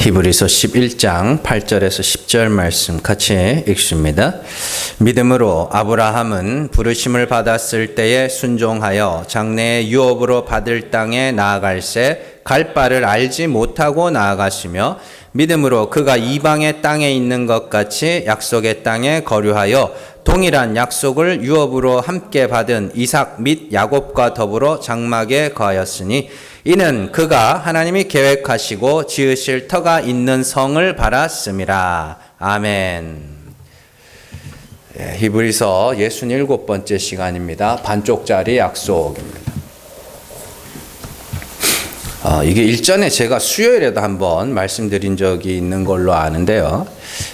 히브리서 11장 8절에서 10절 말씀 같이 읽습니다. 믿음으로 아브라함은 부르심을 받았을 때에 순종하여 장래의 유업으로 받을 땅에 나아갈새 갈 바를 알지 못하고 나아갔으며 믿음으로 그가 이방의 땅에 있는 것 같이 약속의 땅에 거류하여 동일한 약속을 유업으로 함께 받은 이삭 및 야곱과 더불어 장막에 거하였으니 이는 그가 하나님이 계획하시고 지으실 터가 있는 성을 바랐음이라. 아멘. 히브리서 67번째 시간입니다. 반쪽짜리 약속입니다. 이게 일전에 제가 수요일에도 한번 말씀드린 적이 있는 걸로 아는데요.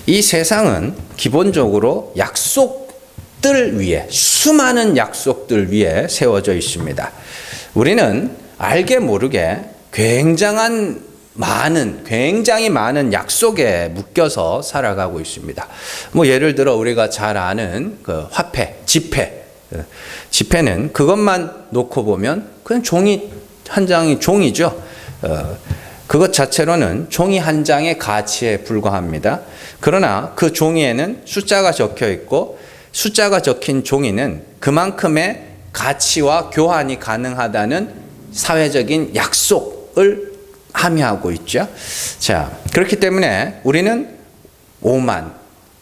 이 세상은 기본적으로 약속들 위에, 수많은 약속들 위에 세워져 있습니다. 우리는 알게 모르게 굉장히 많은 약속에 묶여서 살아가고 있습니다. 예를 들어 우리가 잘 아는 그 화폐, 지폐. 지폐는 그것만 놓고 보면 그냥 종이 한 장이 종이죠. 그것 자체로는 종이 한 장의 가치에 불과합니다. 그러나 그 종이에는 숫자가 적혀 있고 숫자가 적힌 종이는 그만큼의 가치와 교환이 가능하다는 사회적인 약속을 함의하고 있죠. 자, 그렇기 때문에 우리는 5만,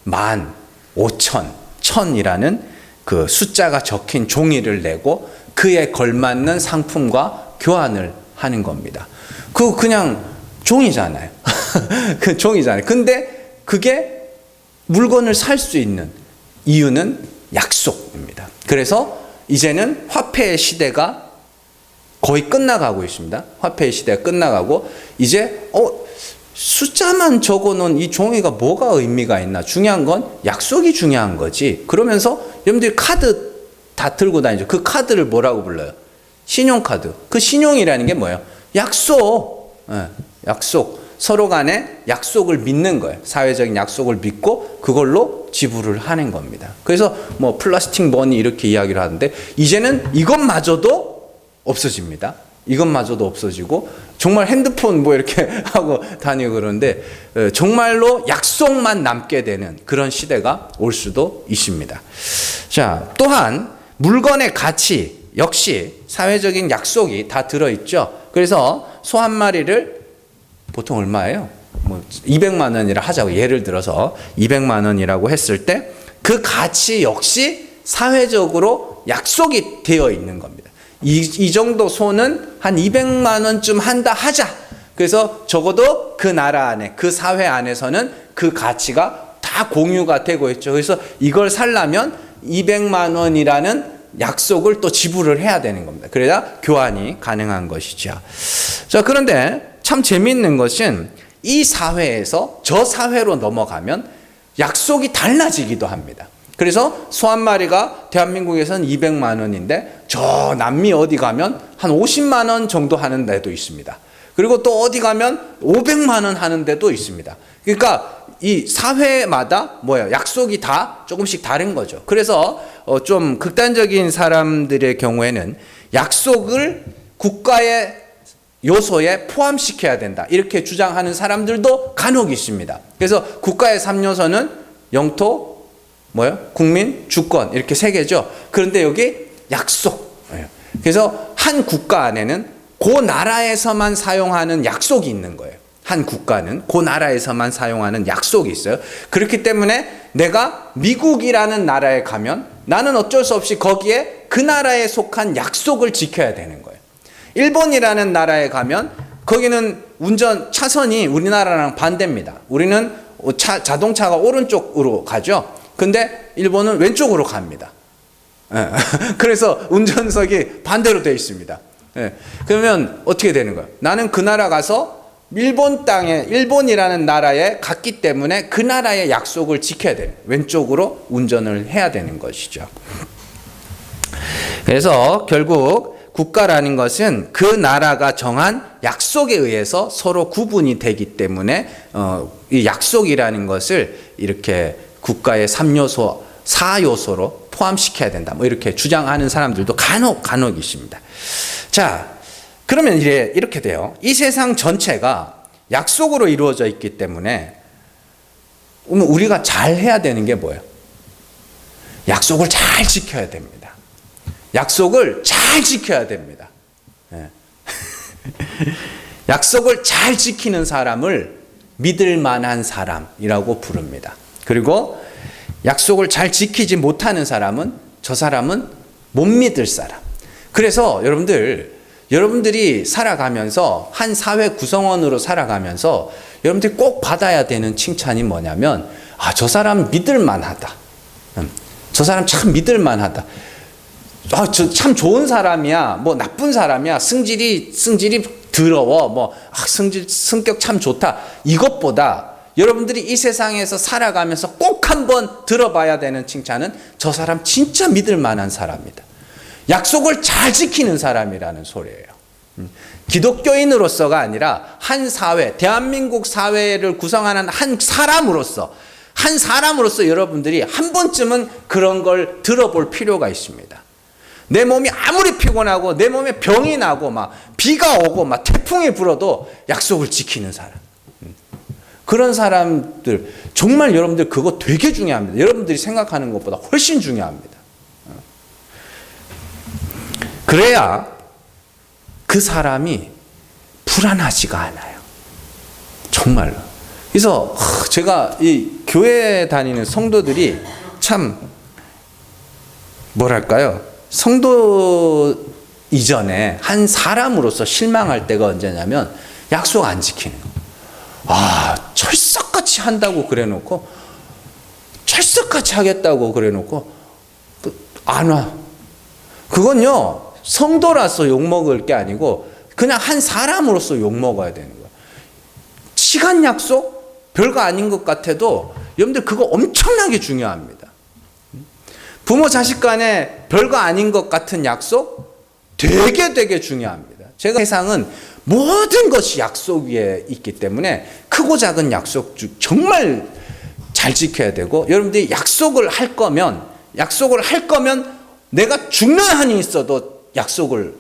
만, 5천, 천이라는 그 숫자가 적힌 종이를 내고 그에 걸맞는 상품과 교환을 하는 겁니다. 그거 그냥 종이잖아요. 그 종이잖아요. 근데 그게 물건을 살 수 있는 이유는 약속입니다. 그래서 이제는 화폐의 시대가 거의 끝나가고 있습니다. 화폐의 시대가 끝나가고 이제 숫자만 적어놓은 이 종이가 뭐가 의미가 있나? 중요한 건 약속이 중요한 거지. 그러면서 여러분들이 카드 다 들고 다니죠. 그 카드를 뭐라고 불러요? 신용카드. 그 신용이라는 게 뭐예요? 약속. 약속. 서로 간에 약속을 믿는 거예요. 사회적인 약속을 믿고 그걸로 지불을 하는 겁니다. 그래서 플라스틱 머니 이렇게 이야기를 하는데 이제는 이것마저도 없어집니다. 이것마저도 없어지고 정말 핸드폰 이렇게 하고 다니고 그러는데 정말로 약속만 남게 되는 그런 시대가 올 수도 있습니다. 자, 또한 물건의 가치 역시 사회적인 약속이 다 들어있죠. 그래서 소 한 마리를 보통 얼마예요? 200만 원이라 하자고 예를 들어서 200만 원이라고 했을 때 그 가치 역시 사회적으로 약속이 되어 있는 겁니다. 이 정도 소는 한 200만 원쯤 한다 하자. 그래서 적어도 그 나라 안에, 그 사회 안에서는 그 가치가 다 공유가 되고 있죠. 그래서 이걸 살려면 200만 원이라는 약속을 또 지불을 해야 되는 겁니다. 그래야 교환이 가능한 것이죠. 자, 그런데 참 재미있는 것은 이 사회에서 저 사회로 넘어가면 약속이 달라지기도 합니다. 그래서 소 한 마리가 대한민국에서는 200만 원인데 저 남미 어디 가면 한 50만 원 정도 하는 데도 있습니다. 그리고 또 어디 가면 500만 원 하는 데도 있습니다. 그러니까 이 사회마다 약속이 다 조금씩 다른 거죠. 그래서 좀 극단적인 사람들의 경우에는 약속을 국가의 요소에 포함시켜야 된다. 이렇게 주장하는 사람들도 간혹 있습니다. 그래서 국가의 3요소는 영토, 국민, 주권 이렇게 세 개죠. 그런데 여기 약속. 그래서 한 국가 안에는 그 나라에서만 사용하는 약속이 있는 거예요. 한 국가는 그 나라에서만 사용하는 약속이 있어요. 그렇기 때문에 내가 미국이라는 나라에 가면 나는 어쩔 수 없이 거기에 그 나라에 속한 약속을 지켜야 되는 거예요. 일본이라는 나라에 가면 거기는 차선이 우리나라랑 반대입니다. 우리는 자동차가 오른쪽으로 가죠. 근데 일본은 왼쪽으로 갑니다. 그래서 운전석이 반대로 되어 있습니다. 그러면 어떻게 되는 거예요? 나는 그 나라 가서 일본이라는 나라에 갔기 때문에 그 나라의 약속을 지켜야 돼요. 왼쪽으로 운전을 해야 되는 것이죠. 그래서 결국 국가라는 것은 그 나라가 정한 약속에 의해서 서로 구분이 되기 때문에 이 약속이라는 것을 이렇게 국가의 3요소, 4요소로 포함시켜야 된다. 이렇게 주장하는 사람들도 간혹 있습니다. 자, 그러면 이렇게 돼요. 이 세상 전체가 약속으로 이루어져 있기 때문에 우리가 잘 해야 되는 게 뭐예요? 약속을 잘 지켜야 됩니다. 약속을 잘 지켜야 됩니다. 네. 약속을 잘 지키는 사람을 믿을 만한 사람이라고 부릅니다. 그리고 약속을 잘 지키지 못하는 사람은 저 사람은 못 믿을 사람. 그래서 여러분들이 살아가면서 한 사회 구성원으로 살아가면서 여러분들이 꼭 받아야 되는 칭찬이 뭐냐면 저 사람 믿을 만하다. 저 사람 참 믿을 만하다. 저 참 좋은 사람이야. 뭐 나쁜 사람이야. 승질이 더러워. 뭐 성격 참 좋다. 이것보다 여러분들이 이 세상에서 살아가면서 꼭 한번 들어봐야 되는 칭찬은 저 사람 진짜 믿을 만한 사람이다. 약속을 잘 지키는 사람이라는 소리예요. 기독교인으로서가 아니라 한 사회, 대한민국 사회를 구성하는 한 사람으로서 여러분들이 한 번쯤은 그런 걸 들어볼 필요가 있습니다. 내 몸이 아무리 피곤하고 내 몸에 병이 나고 막 비가 오고 막 태풍이 불어도 약속을 지키는 사람. 그런 사람들 정말 여러분들 그거 되게 중요합니다. 여러분들이 생각하는 것보다 훨씬 중요합니다. 그래야 그 사람이 불안하지가 않아요. 정말로. 그래서 제가 이 교회 다니는 성도들이 참 뭐랄까요? 성도 이전에 한 사람으로서 실망할 때가 언제냐면 약속 안 지키는 거. 철석같이 한다고 그래 놓고 철석같이 하겠다고 그래 놓고 안 와. 그건요. 성도라서 욕먹을 게 아니고 그냥 한 사람으로서 욕먹어야 되는 거예요. 시간 약속? 별거 아닌 것 같아도 여러분들 그거 엄청나게 중요합니다. 부모 자식 간에 별거 아닌 것 같은 약속? 되게 중요합니다. 제가 세상은 모든 것이 약속 위에 있기 때문에 크고 작은 약속 정말 잘 지켜야 되고 여러분들이 약속을 할 거면 내가 죽는 한이 있어도 약속을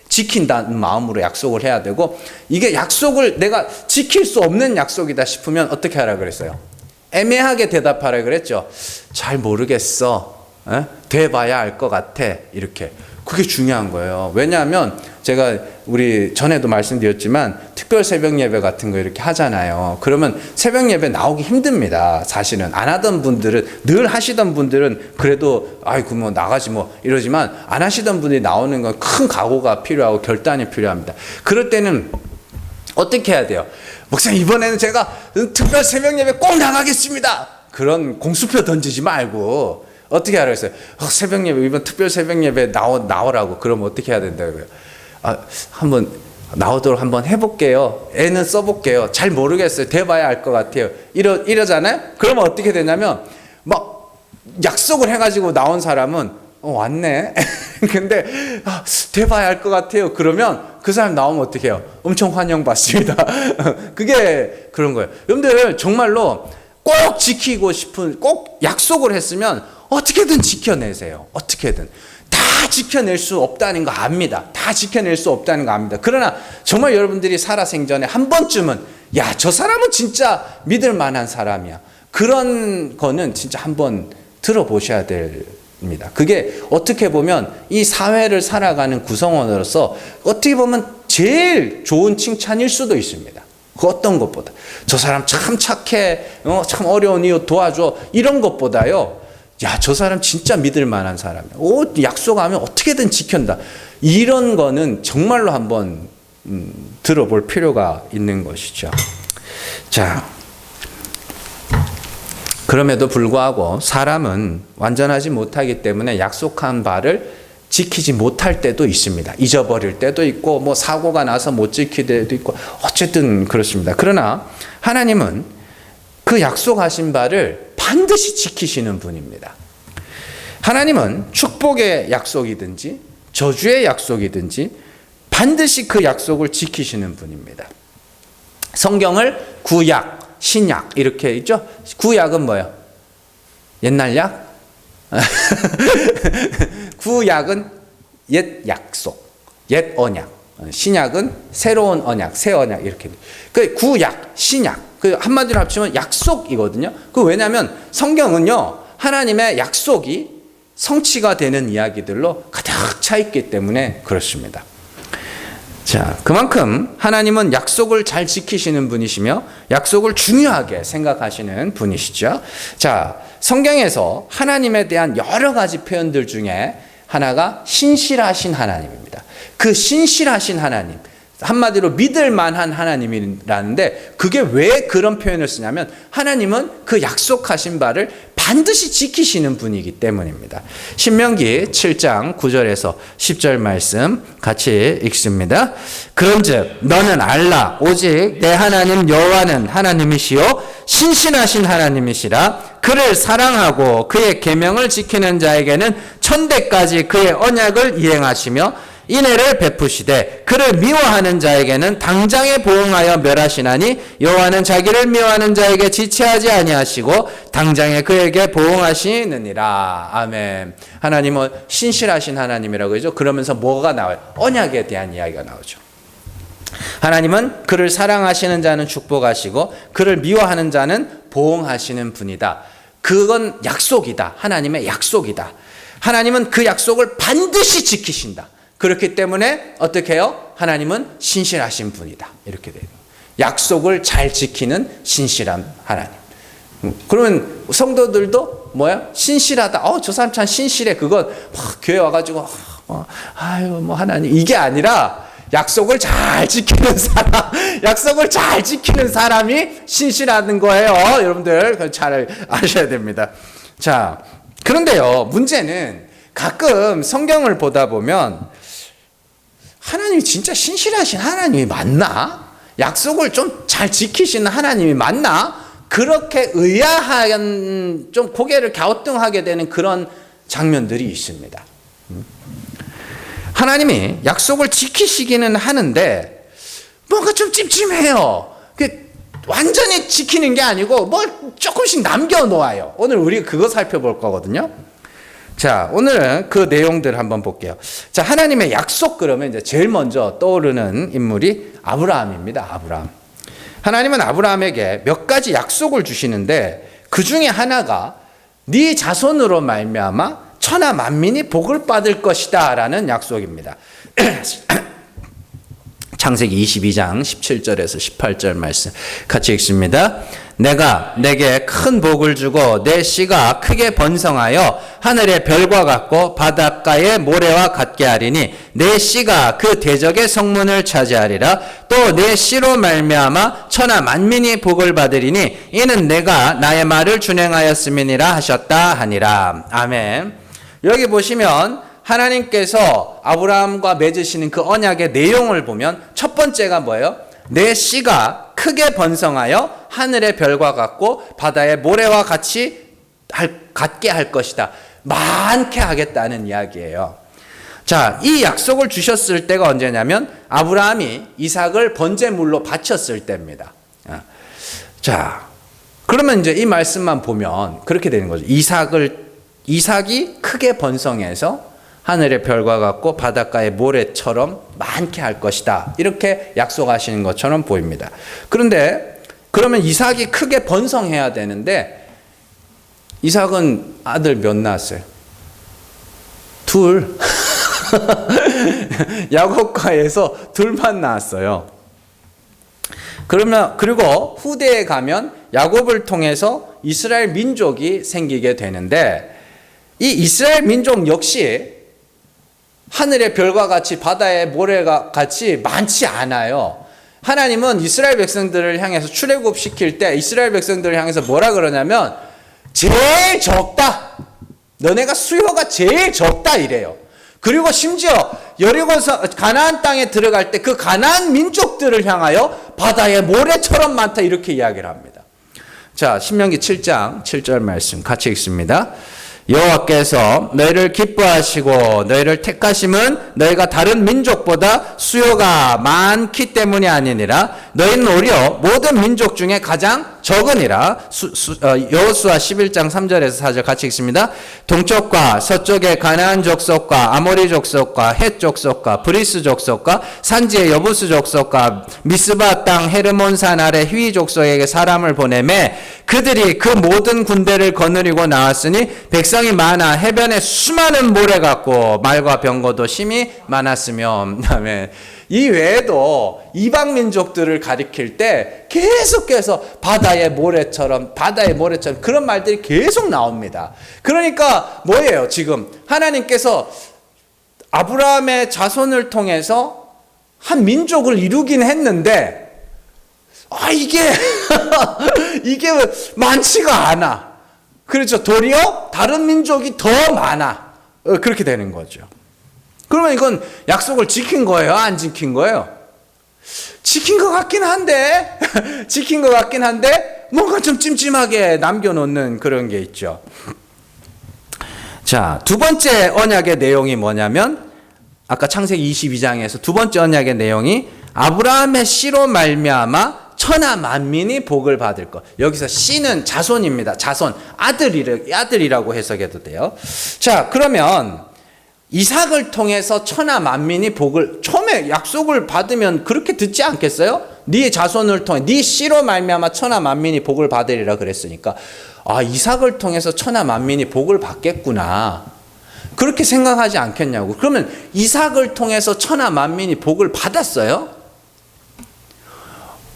지킨다는 마음으로 약속을 해야 되고 이게 약속을 내가 지킬 수 없는 약속이다 싶으면 어떻게 하라 그랬어요? 애매하게 대답하라 그랬죠. 잘 모르겠어. 돼봐야 알 것 같아. 이렇게. 그게 중요한 거예요. 왜냐하면 제가 우리 전에도 말씀드렸지만 특별 새벽 예배 같은 거 이렇게 하잖아요. 그러면 새벽 예배 나오기 힘듭니다. 사실은 안 하던 분들은 늘 하시던 분들은 그래도 아이고 뭐 나가지 뭐 이러지만 안 하시던 분들이 나오는 건 큰 각오가 필요하고 결단이 필요합니다. 그럴 때는 어떻게 해야 돼요? 목사님 이번에는 제가 특별 새벽 예배 꼭 나가겠습니다. 그런 공수표 던지지 말고 어떻게 하라고 했어요? 새벽 예배, 이번 특별 새벽 예배 나오라고. 그럼 어떻게 해야 된다고요? 한번 나오도록 한번 해볼게요. 애는 써볼게요. 잘 모르겠어요. 돼봐야 알 것 같아요. 이러잖아요? 그러면 어떻게 되냐면, 막 약속을 해가지고 나온 사람은, 왔네. 근데, 돼봐야 알 것 같아요. 그러면 그 사람 나오면 어떻게 해요? 엄청 환영받습니다. 그게 그런 거예요. 여러분들, 정말로 꼭 지키고 싶은, 꼭 약속을 했으면 어떻게든 지켜내세요. 어떻게든. 다 지켜낼 수 없다는 거 압니다. 다 지켜낼 수 없다는 거 압니다. 그러나 정말 여러분들이 살아생전에 한 번쯤은 저 사람은 진짜 믿을 만한 사람이야. 그런 거는 진짜 한번 들어보셔야 됩니다. 그게 어떻게 보면 이 사회를 살아가는 구성원으로서 어떻게 보면 제일 좋은 칭찬일 수도 있습니다. 그 어떤 것보다. 저 사람 참 착해. 참 어려운 이유 도와줘. 이런 것보다요. 저 사람 진짜 믿을 만한 사람이야. 약속하면 어떻게든 지킨다. 이런 거는 정말로 한번 들어볼 필요가 있는 것이죠. 자, 그럼에도 불구하고 사람은 완전하지 못하기 때문에 약속한 바를 지키지 못할 때도 있습니다. 잊어버릴 때도 있고 뭐 사고가 나서 못 지킬 때도 있고 어쨌든 그렇습니다. 그러나 하나님은 그 약속하신 바를 반드시 지키시는 분입니다. 하나님은 축복의 약속이든지 저주의 약속이든지 반드시 그 약속을 지키시는 분입니다. 성경을 구약, 신약 이렇게 있죠? 구약은 뭐예요? 옛날 약? 구약은 옛 약속, 옛 언약. 신약은 새로운 언약, 새 언약 이렇게. 그 구약, 신약. 그 한마디로 합치면 약속이거든요. 그 왜냐하면 성경은요 하나님의 약속이 성취가 되는 이야기들로 가득 차 있기 때문에 그렇습니다. 자, 그만큼 하나님은 약속을 잘 지키시는 분이시며 약속을 중요하게 생각하시는 분이시죠. 자, 성경에서 하나님에 대한 여러 가지 표현들 중에 하나가 신실하신 하나님입니다. 그 신실하신 하나님, 한마디로 믿을 만한 하나님이라는데 그게 왜 그런 표현을 쓰냐면 하나님은 그 약속하신 바를 반드시 지키시는 분이기 때문입니다. 신명기 7장 9절에서 10절 말씀 같이 읽습니다. 그런즉 너는 알라 오직 내 하나님 여호와는 하나님이시요 신실하신 하나님이시라. 그를 사랑하고 그의 계명을 지키는 자에게는 천대까지 그의 언약을 이행하시며 인애를 베푸시되 그를 미워하는 자에게는 당장에 보응하여 멸하시나니 여호와는 자기를 미워하는 자에게 지체하지 아니하시고 당장에 그에게 보응하시느니라. 아멘. 하나님은 신실하신 하나님이라고 하죠. 그러면서 뭐가 나와요? 언약에 대한 이야기가 나오죠. 하나님은 그를 사랑하시는 자는 축복하시고 그를 미워하는 자는 보응하시는 분이다. 그건 약속이다. 하나님의 약속이다. 하나님은 그 약속을 반드시 지키신다. 그렇기 때문에 어떻게 해요? 하나님은 신실하신 분이다. 이렇게 돼요. 약속을 잘 지키는 신실한 하나님. 그러면 성도들도 뭐야? 신실하다. 저 사람 참 신실해. 그건 교회 와가지고 하나님 이게 아니라 약속을 잘 지키는 사람, 약속을 잘 지키는 사람이 신실하는 거예요. 여러분들 잘 아셔야 됩니다. 자, 그런데요, 문제는 가끔 성경을 보다 보면 하나님이 진짜 신실하신 하나님이 맞나? 약속을 좀 잘 지키시는 하나님이 맞나? 그렇게 의아한, 좀 고개를 갸우뚱하게 되는 그런 장면들이 있습니다. 하나님이 약속을 지키시기는 하는데 뭔가 좀 찜찜해요. 완전히 지키는 게 아니고 뭘 조금씩 남겨놓아요. 오늘 우리 그거 살펴볼 거거든요. 자, 오늘은 그 내용들 한번 볼게요. 자, 하나님의 약속 그러면 이제 제일 먼저 떠오르는 인물이 아브라함입니다. 아브라함. 하나님은 아브라함에게 몇 가지 약속을 주시는데 그 중에 하나가 네 자손으로 말미암아 천하 만민이 복을 받을 것이다 라는 약속입니다. 창세기 22장 17절에서 18절 말씀 같이 읽습니다. 내가 내게 큰 복을 주고 내 씨가 크게 번성하여 하늘의 별과 같고 바닷가의 모래와 같게 하리니 내 씨가 그 대적의 성문을 차지하리라. 또 내 씨로 말미암아 천하 만민이 복을 받으리니 이는 내가 나의 말을 준행하였음이니라 하셨다 하니라. 아멘. 여기 보시면 하나님께서 아브라함과 맺으시는 그 언약의 내용을 보면 첫 번째가 뭐예요? 내 씨가 크게 번성하여 하늘의 별과 같고 바다의 모래와 같게 할 것이다. 많게 하겠다는 이야기예요. 자, 이 약속을 주셨을 때가 언제냐면 아브라함이 이삭을 번제물로 바쳤을 때입니다. 자, 그러면 이제 이 말씀만 보면 그렇게 되는 거죠. 이삭이 크게 번성해서 하늘의 별과 같고 바닷가의 모래처럼 많게 할 것이다. 이렇게 약속하시는 것처럼 보입니다. 그런데 그러면 이삭이 크게 번성해야 되는데 이삭은 아들 몇 낳았어요? 둘. 야곱과에서 둘만 낳았어요. 그리고 후대에 가면 야곱을 통해서 이스라엘 민족이 생기게 되는데 이 이스라엘 민족 역시 하늘의 별과 같이 바다의 모래가 같이 많지 않아요. 하나님은 이스라엘 백성들을 향해서 출애굽시킬 때 이스라엘 백성들을 향해서 뭐라 그러냐면 제일 적다. 너네가 수요가 제일 적다 이래요. 그리고 심지어 여리고서 가나안 땅에 들어갈 때 그 가나안 민족들을 향하여 바다의 모래처럼 많다 이렇게 이야기를 합니다. 자, 신명기 7장 7절 말씀 같이 읽습니다. 여호와께서 너희를 기뻐하시고 너희를 택하심은 너희가 다른 민족보다 수요가 많기 때문이 아니니라. 너희는 오히려 모든 민족 중에 가장 적으니라. 여호수아 11장 3절에서 4절 같이 읽습니다. 동쪽과 서쪽의 가나안 족속과 아모리 족속과 헷 족속과 브리스 족속과 산지의 여부스 족속과 미스바 땅 헤르몬 산 아래 휘 족속에게 사람을 보내매 그들이 그 모든 군대를 거느리고 나왔으니 백성이 많아 해변에 수많은 모래 같고 말과 병거도 심히 많았으며. 그다음에 이 외에도 이방 민족들을 가리킬 때 계속해서 바다의 모래처럼 그런 말들이 계속 나옵니다. 그러니까 뭐예요? 지금 하나님께서 아브라함의 자손을 통해서 한 민족을 이루긴 했는데 이게 이게 많지가 않아. 그렇죠. 도리어 다른 민족이 더 많아. 그렇게 되는 거죠. 그러면 이건 약속을 지킨 거예요? 안 지킨 거예요? 지킨 것 같긴 한데 뭔가 좀 찜찜하게 남겨놓는 그런 게 있죠. 자, 두 번째 언약의 내용이 뭐냐면 아까 창세기 22장에서 두 번째 언약의 내용이 아브라함의 씨로 말미암아 천하 만민이 복을 받을 것. 여기서 씨는 자손입니다. 자손, 아들이라고 해석해도 돼요. 자, 그러면 이삭을 통해서 천하 만민이 복을, 처음에 약속을 받으면 그렇게 듣지 않겠어요? 네 자손을 통해 네 씨로 말미암아 천하 만민이 복을 받으리라 그랬으니까 이삭을 통해서 천하 만민이 복을 받겠구나. 그렇게 생각하지 않겠냐고. 그러면 이삭을 통해서 천하 만민이 복을 받았어요?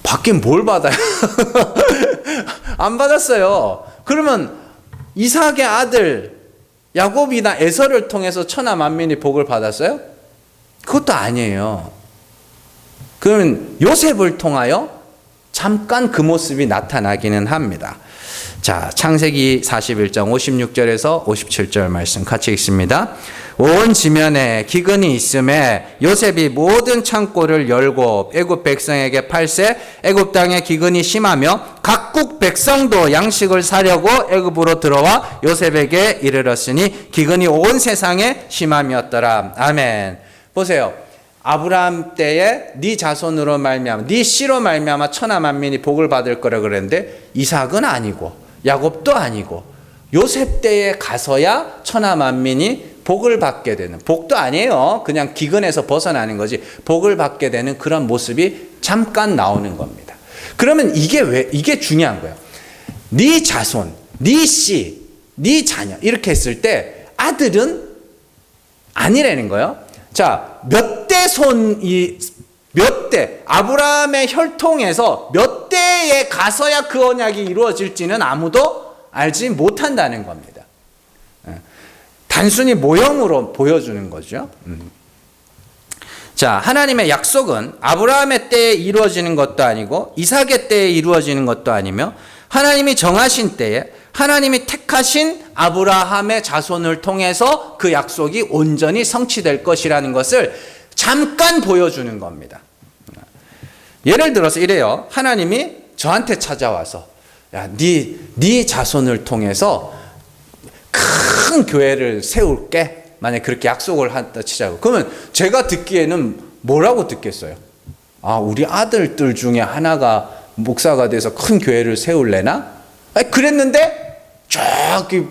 받긴 뭘 받아요? 안 받았어요. 그러면 이삭의 아들 야곱이나 에서를 통해서 천하 만민이 복을 받았어요? 그것도 아니에요. 그러면 요셉을 통하여 잠깐 그 모습이 나타나기는 합니다. 자, 창세기 41장 56절에서 57절 말씀 같이 읽습니다. 온 지면에 기근이 있음에 요셉이 모든 창고를 열고 애굽 백성에게 팔세 애굽 땅에 기근이 심하며 각국 백성도 양식을 사려고 애굽으로 들어와 요셉에게 이르렀으니 기근이 온 세상에 심함이었더라. 아멘. 보세요. 아브라함 때에 네 자손으로 말미암아 네 씨로 말미암아 천하 만민이 복을 받을 거라 그랬는데 이삭은 아니고 야곱도 아니고 요셉 때에 가서야 천하 만민이 복을 받게 되는, 복도 아니에요. 그냥 기근에서 벗어나는 거지. 복을 받게 되는 그런 모습이 잠깐 나오는 겁니다. 그러면 이게 중요한 거예요. 네 자손, 네 씨, 네 자녀 이렇게 했을 때 아들은 아니라는 거예요. 자, 몇 대 아브라함의 혈통에서 몇 대에 가서야 그 언약이 이루어질지는 아무도 알지 못한다는 겁니다. 단순히 모형으로 보여주는 거죠. 자, 하나님의 약속은 아브라함의 때에 이루어지는 것도 아니고 이삭의 때에 이루어지는 것도 아니며 하나님이 정하신 때에 하나님이 택하신 아브라함의 자손을 통해서 그 약속이 온전히 성취될 것이라는 것을 잠깐 보여주는 겁니다. 예를 들어서 이래요. 하나님이 저한테 찾아와서 야, 네 자손을 통해서 큰 교회를 세울게. 만약 그렇게 약속을 한다 치자고. 그러면 제가 듣기에는 뭐라고 듣겠어요? 우리 아들들 중에 하나가 목사가 돼서 큰 교회를 세울래나? 그랬는데 저기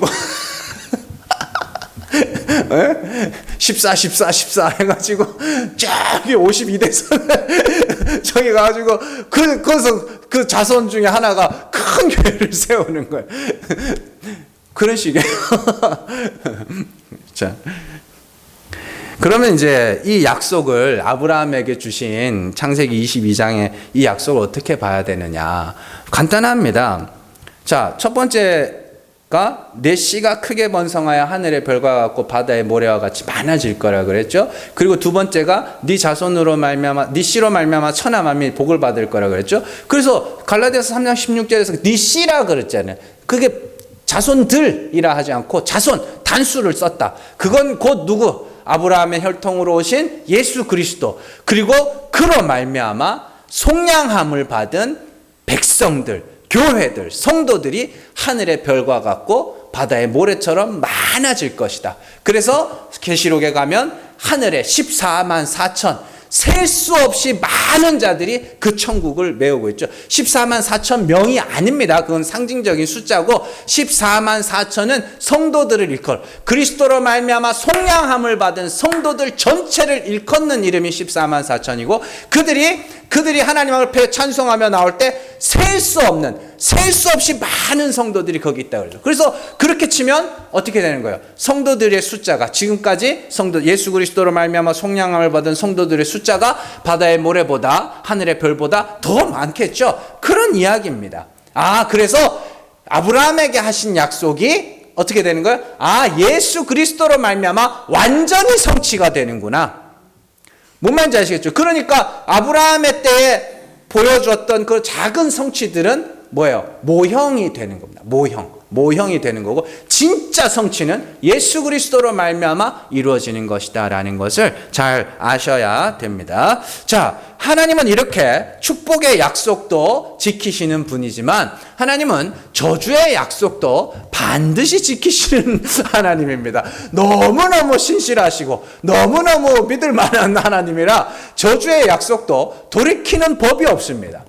14 해가지고 저기 52대선 저기 가가지고 거기서 그 자손 중에 하나가 큰 교회를 세우는 거예요. 그런 식이에요. 자, 그러면 이제 이 약속을 아브라함에게 주신 창세기 22장의 이 약속을 어떻게 봐야 되느냐? 간단합니다. 자, 첫 번째가 내 씨가 크게 번성하여 하늘의 별과 같고 바다의 모래와 같이 많아질 거라 그랬죠. 그리고 두 번째가 네 자손으로 말미암아 네 씨로 말미암아 천하 만민이 복을 받을 거라 그랬죠. 그래서 갈라디아서 3장 16절에서 네 씨라 그랬잖아요. 그게 자손들이라 하지 않고 자손 단수를 썼다. 그건 곧 누구? 아브라함의 혈통으로 오신 예수 그리스도, 그리고 그로 말미암아 속량함을 받은 백성들, 교회들, 성도들이 하늘의 별과 같고 바다의 모래처럼 많아질 것이다. 그래서 계시록에 가면 하늘에 14만 4천 셀 수 없이 많은 자들이 그 천국을 메우고 있죠. 14만 4천 명이 아닙니다. 그건 상징적인 숫자고 14만 4천은 성도들을 일컬 그리스도로 말미암아 속량함을 받은 성도들 전체를 일컫는 이름이 14만 4천이고 그들이 하나님 앞에 찬송하며 나올 때 셀 수 없이 많은 성도들이 거기 있다 그러죠. 그래서 그렇게 치면 어떻게 되는 거예요? 성도들의 숫자가 지금까지 예수 그리스도로 말미암아 속량함을 받은 성도들의 숫자가 바다의 모래보다 하늘의 별보다 더 많겠죠. 그런 이야기입니다. 그래서 아브라함에게 하신 약속이 어떻게 되는 거예요? 예수 그리스도로 말미암아 완전히 성취가 되는구나. 뭔 말인지 아시겠죠? 그러니까 아브라함의 때에 보여주었던 그 작은 성취들은 뭐예요? 모형이 되는 겁니다. 모형이 되는 거고 진짜 성취는 예수 그리스도로 말미암아 이루어지는 것이다라는 것을 잘 아셔야 됩니다. 자, 하나님은 이렇게 축복의 약속도 지키시는 분이지만 하나님은 저주의 약속도 반드시 지키시는 하나님입니다. 너무너무 신실하시고 너무너무 믿을 만한 하나님이라 저주의 약속도 돌이키는 법이 없습니다.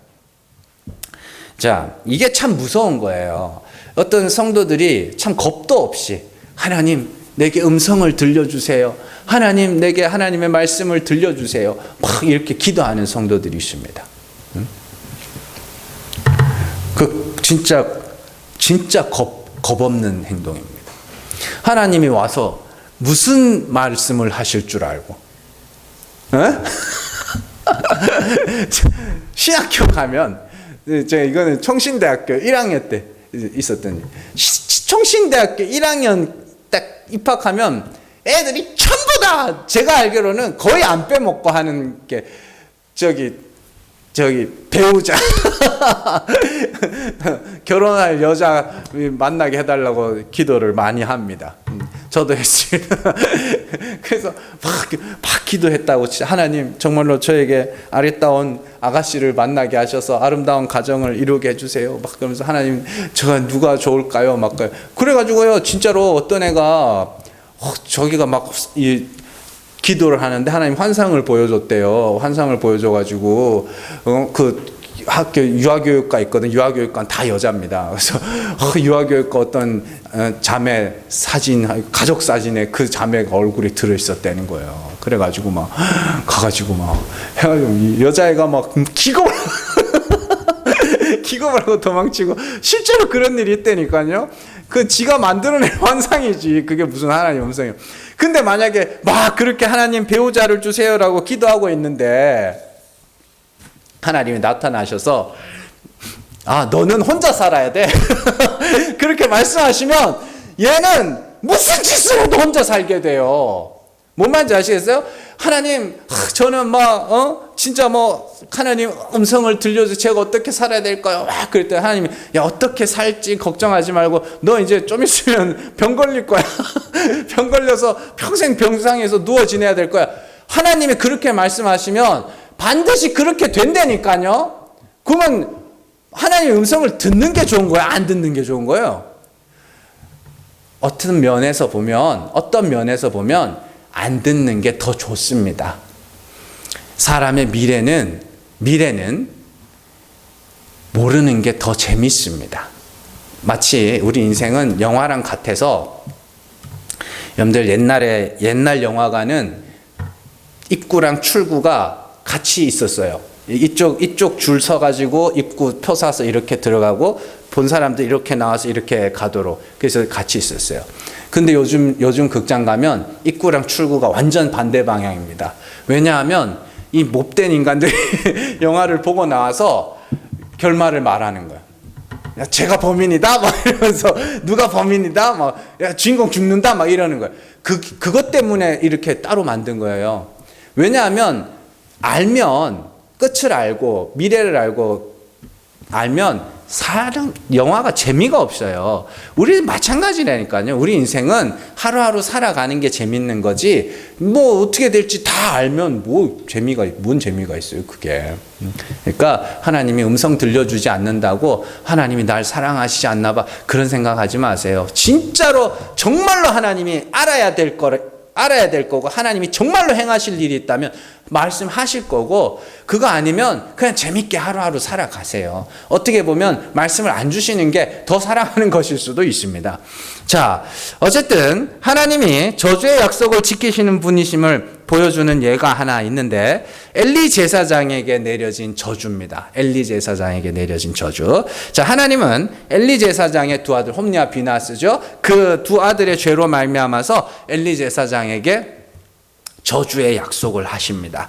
자, 이게 참 무서운 거예요. 어떤 성도들이 참 겁도 없이 하나님 내게 음성을 들려주세요. 하나님 내게 하나님의 말씀을 들려주세요. 막 이렇게 기도하는 성도들이 있습니다. 그 진짜 겁 없는 행동입니다. 하나님이 와서 무슨 말씀을 하실 줄 알고 신학교 가면 이거는 총신대학교 1학년 때 있었던 총신대학교 1학년 딱 입학하면 애들이 전부 다 제가 알기로는 거의 안 빼먹고 하는 게 저기 배우자 결혼할 여자 만나게 해달라고 기도를 많이 합니다. 저도 했습니다. 그래서 막 기도했다고 하나님 정말로 저에게 아리따운 아가씨를 만나게 하셔서 아름다운 가정을 이루게 해주세요. 막 그러면서 하나님 제가 누가 좋을까요? 막 그래가지고요 진짜로 어떤 애가 저기가 막 기도를 하는데 하나님 환상을 보여줬대요. 환상을 보여줘가지고 그 학교 유아교육과 있거든. 유아교육과는 다 여자입니다. 그래서 유아교육과 어떤 자매 사진, 가족 사진에 그 자매가 얼굴이 들어있었다는 거예요. 그래가지고 막 가가지고 막 해가지고 여자애가 막 기겁을 하고 도망치고 실제로 그런 일이 있다니까요. 그 지가 만들어낸 환상이지 그게 무슨 하나님 음성이에요. 근데 만약에 막 그렇게 하나님 배우자를 주세요라고 기도하고 있는데 하나님이 나타나셔서 너는 혼자 살아야 돼. 그렇게 말씀하시면 얘는 무슨 짓을 해도 혼자 살게 돼요. 뭔 말인지 아시겠어요? 하나님 저는 진짜 하나님 음성을 들려서 제가 어떻게 살아야 될까요? 막 그랬더니 하나님이 어떻게 살지 걱정하지 말고 너 이제 좀 있으면 병 걸릴 거야. 병 걸려서 평생 병상에서 누워 지내야 될 거야. 하나님이 그렇게 말씀하시면 반드시 그렇게 된다니까요. 그러면 하나님의 음성을 듣는 게 좋은 거야? 안 듣는 게 좋은 거예요? 어떤 면에서 보면 안 듣는 게 더 좋습니다. 사람의 미래는 모르는 게 더 재밌습니다. 마치 우리 인생은 영화랑 같아서 여러분들 옛날 영화관은 입구랑 출구가 같이 있었어요. 이쪽 줄 서가지고 입구 표 사서 이렇게 들어가고 본 사람들 이렇게 나와서 이렇게 가도록 그래서 같이 있었어요. 근데 요즘 극장 가면 입구랑 출구가 완전 반대 방향입니다. 왜냐하면 이 못된 인간들이 영화를 보고 나와서 결말을 말하는 거야. 야, 제가 범인이다 막 이러면서 누가 범인이다 막 야, 주인공 죽는다 막 이러는 거예요. 그것 때문에 이렇게 따로 만든 거예요. 왜냐하면 끝을 알고 미래를 알면 영화가 재미가 없어요. 우리 마찬가지라니까요. 우리 인생은 하루하루 살아가는 게 재밌는 거지 어떻게 될지 다 알면 뭔 재미가 있어요 그게. 그러니까 하나님이 음성 들려주지 않는다고 하나님이 날 사랑하시지 않나 봐 그런 생각하지 마세요. 진짜로 정말로 하나님이 알아야 될 거고 하나님이 정말로 행하실 일이 있다면 말씀하실 거고, 그거 아니면 그냥 재밌게 하루하루 살아가세요. 어떻게 보면 말씀을 안 주시는 게 더 사랑하는 것일 수도 있습니다. 자, 어쨌든 하나님이 저주의 약속을 지키시는 분이심을 보여주는 예가 하나 있는데, 엘리 제사장에게 내려진 저주입니다. 엘리 제사장에게 내려진 저주. 자, 하나님은 엘리 제사장의 두 아들 홈리와 비나스죠. 그 두 아들의 죄로 말미암아서 엘리 제사장에게 저주의 약속을 하십니다.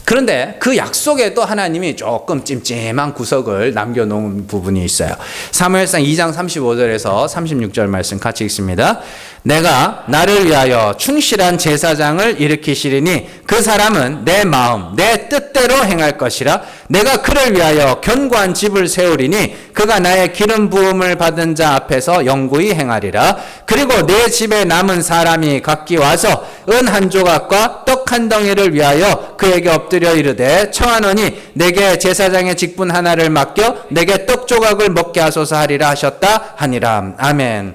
그런데 그 약속에도 하나님이 조금 찜찜한 구석을 남겨놓은 부분이 있어요. 사무엘상 2장 35절에서 36절 말씀 같이 읽습니다. 내가 나를 위하여 충실한 제사장을 일으키시리니 그 사람은 내 마음 내 뜻대로 행할 것이라. 내가 그를 위하여 견고한 집을 세우리니 그가 나의 기름 부음을 받은 자 앞에서 영구히 행하리라. 그리고 내 집에 남은 사람이 각기 와서 은 한 조각과 떡 한 덩이를 위하여 그에게 엎드려 이르되 청하노니 내게 제사장의 직분 하나를 맡겨 내게 떡 조각을 먹게 하소서 하리라 하셨다 하니라. 아멘.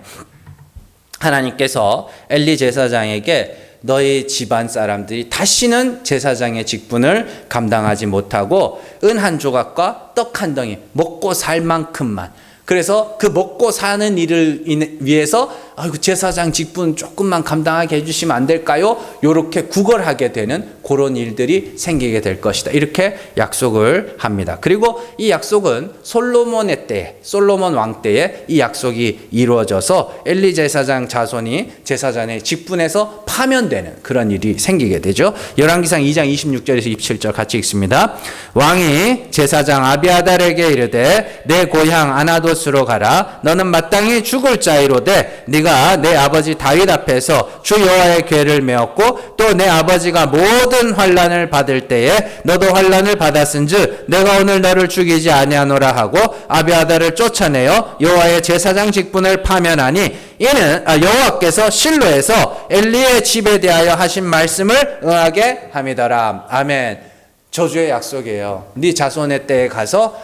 하나님께서 엘리 제사장에게 너희 집안 사람들이 다시는 제사장의 직분을 감당하지 못하고 은 한 조각과 떡 한 덩이 먹고 살 만큼만, 그래서 그 먹고 사는 일을 위해서 아이고 제사장 직분 조금만 감당하게 해주시면 안 될까요? 이렇게 구걸하게 되는 그런 일들이 생기게 될 것이다. 이렇게 약속을 합니다. 그리고 이 약속은 솔로몬의 때에, 솔로몬 왕 때에 이 약속이 이루어져서 엘리 제사장 자손이 제사장의 직분에서 파면되는 그런 일이 생기게 되죠. 열왕기상 2장 26절에서 27절 같이 읽습니다. 왕이 제사장 아비아달에게 이르되 내 고향 아나돗으로 가라. 너는 마땅히 죽을 자이로되 네가 내 아버지 다윗 앞에서 주 여호와의 궤를 메었고 또 내 아버지가 모든 환난을 받을 때에 너도 환난을 받았은즉 내가 오늘 너를 죽이지 아니하노라 하고 아비아달을 쫓아내어 여호와의 제사장 직분을 파면하니 이는 여호와께서 실로에서 엘리의 집에 대하여 하신 말씀을 응하게 함이더라. 아멘. 저주의 약속이에요. 네 자손의 때에 가서